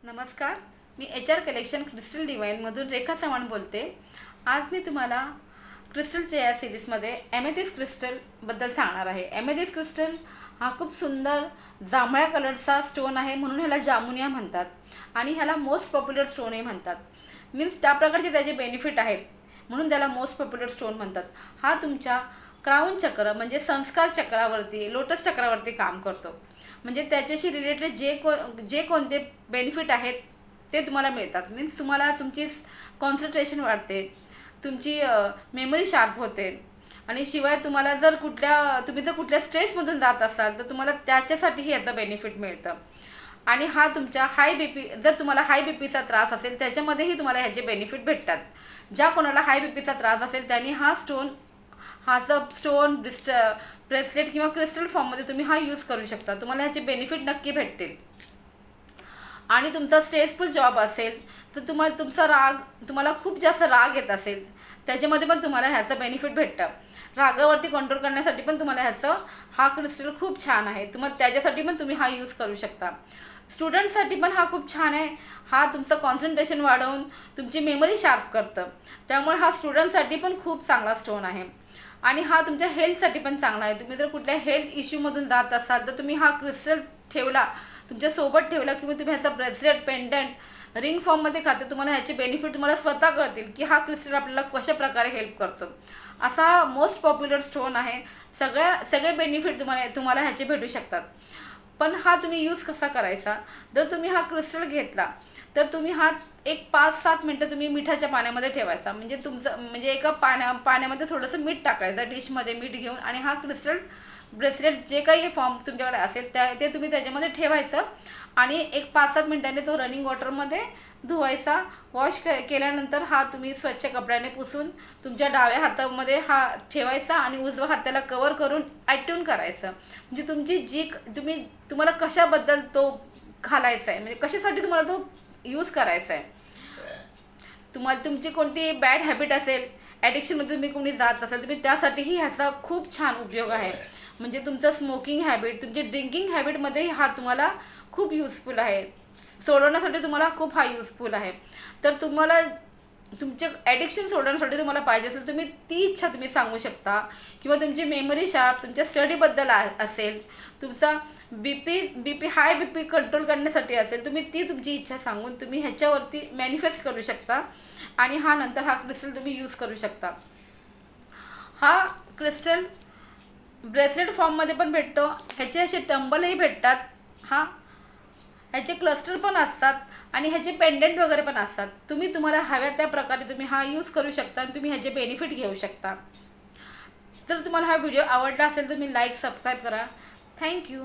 नमस्कार, मी HR collection crystal डिवाइनमधून रेखा चव्हाण बोलते। आज मी तुम्हाला क्रिस्टलच्या या सिरीजमध्ये एमेथिस्ट क्रिस्टलबद्दल सांगणार आहे। एमेथिस्ट क्रिस्टल हा खूप सुंदर जांभळ्या कलरचा स्टोन आहे, म्हणून ह्याला जामुनिया म्हणतात आणि ह्याला मोस्ट पॉप्युलर स्टोनही म्हणतात। मीन्स त्या प्रकारचे त्याचे बेनिफिट आहेत, म्हणून त्याला मोस्ट पॉप्युलर स्टोन म्हणतात। हा तुमच्या क्राउन चक्र म्हणजे संस्कार चक्रावरती, लोटस चक्रावरती काम करतो। म्हणजे त्याच्याशी रिलेटेड जे कोणते बेनिफिट आहेत ते तुम्हाला मिळतात। मीन्स तुम्हाला तुमची कॉन्सन्ट्रेशन वाढते, तुमची मेमरी शार्प होते आणि शिवाय तुम्हाला तुम्ही जर कुठल्या स्ट्रेसमधून जात असाल तर तुम्हाला त्याच्यासाठीही याचं बेनिफिट मिळतं। आणि हा तुमच्या जर तुम्हाला हाय बीपीचा त्रास असेल त्याच्यामध्येही तुम्हाला ह्याचे बेनिफिट भेटतात। ज्या कोणाला हाय बीपीचा त्रास असेल त्यांनी हा स्टोन ब्रेसलेट किंवा क्रिस्टल फॉर्ममध्ये तुम्ही हा यूज करू शकता। तुम्हाला ह्याचे बेनिफिट नक्की भेटतील। आणि तुमचा स्ट्रेसफुल जॉब असेल तर तुम्हाला खूप जास्त राग येत असेल त्याच्यामध्ये पण तुम्हाला ह्याचं बेनिफिट भेटतं। रागावरती कंट्रोल करण्यासाठी पण तुम्हाला हा क्रिस्टल खूप छान आहे। त्याच्यासाठी पण तुम्ही हा यूज करू शकता। स्टुडंटसाठी पण हा खूप छान आहे। हा तुमचं कॉन्सन्ट्रेशन वाढवून तुमची मेमरी शार्प करतं, त्यामुळे हा स्टुडंटसाठी पण खूप चांगला स्टोन आहे। आणि हा तुमच्या हेल्थसाठी पण चांगला आहे। तुम्ही जर कुठल्या हेल्थ इश्यूमधून जात असाल तर तुम्ही हा क्रिस्टल तुमच्यासोबत ठेवला किंवा तुम्ही ह्याचा ब्रेसलेट, पेंडंट, रिंग फॉर्ममध्ये खाते, तुम्हाला ह्याचे बेनिफिट तुम्हाला स्वतः कळतील की हा क्रिस्टल आपल्याला कशा प्रकारे हेल्प करतो। असा मोस्ट पॉप्युलर स्टोन आहे। सगळे बेनिफिट तुम्हाला ह्याचे भेटू शकतात। पण हा तुम्ही यूज कसा करायचा, जर तुम्ही हा क्रिस्टल घेतला तर तुम्ही हा एक 5-7 मिनटं तुम्ही मिठाच्या पाण्यामध्ये ठेवायचा। म्हणजे एका पाण्यामध्ये थोडंसं मीठ टाकायचं, डिशमध्ये मीठ घेऊन, आणि हा क्रिस्टल ब्रेसलेट जे काही फॉर्म तुमच्याकडे असेल ते तुम्ही त्याच्यामध्ये ठेवायचं आणि एक 5-7 मिनटांनी तो रनिंग वॉटरमध्ये धुवायचा। वॉश केल्यानंतर हा तुम्ही स्वच्छ कपड्याने पुसून तुमच्या डाव्या हातामध्ये हा ठेवायचा आणि उजवा हात त्याला कवर करून ॲट्यून करायचं। म्हणजे तुम्हाला कशाबद्दल तो घालायचा आहे, म्हणजे कशासाठी तुम्हाला तो यूज करायचा आहे। तुमची कोणती बॅड हॅबिट असेल, ॲडिक्शनमध्ये तुम्ही कोणी जात असेल, तुम्ही त्यासाठीही ह्याचा खूप छान उपयोग आहे। म्हणजे तुमचं स्मोकिंग हॅबिट, तुमची ड्रिंकिंग हॅबिटमध्येही हा तुम्हाला खूप युजफुल आहे, सोडवण्यासाठी तुम्हाला खूप हा युजफुल आहे। तर तुम्हाला तुमचे ॲडिक्शन सोडवण्यासाठी तुम्हाला पाहिजे असेल तुम्ही ती इच्छा तुम्ही सांगू शकता, किंवा तुमची मेमरी शार्प तुमच्या स्टडीबद्दल असेल, तुमचा हाय बीपी कंट्रोल करण्यासाठी असेल, तुम्ही तुमची इच्छा सांगून तुम्ही ह्याच्यावरती मॅनिफेस्ट करू शकता आणि नंतर हा क्रिस्टल तुम्ही यूज करू शकता। हा क्रिस्टल ब्रेसलेट फॉर्ममध्ये पण भेटतो, ह्याचे असे टंबलही भेटतात, ह्याचे क्लस्टर पण असतात आणि ह्याचे पेंडंट वगैरे पण असतात। तुम्हाला हव्या त्या प्रकारे तुम्ही हा यूज करू शकता आणि तुम्ही ह्याचे बेनिफिट घेऊ शकता। जर तुम्हाला हा व्हिडिओ आवडला असेल तर तुम्ही लाईक, सबस्क्राईब करा। थँक्यू।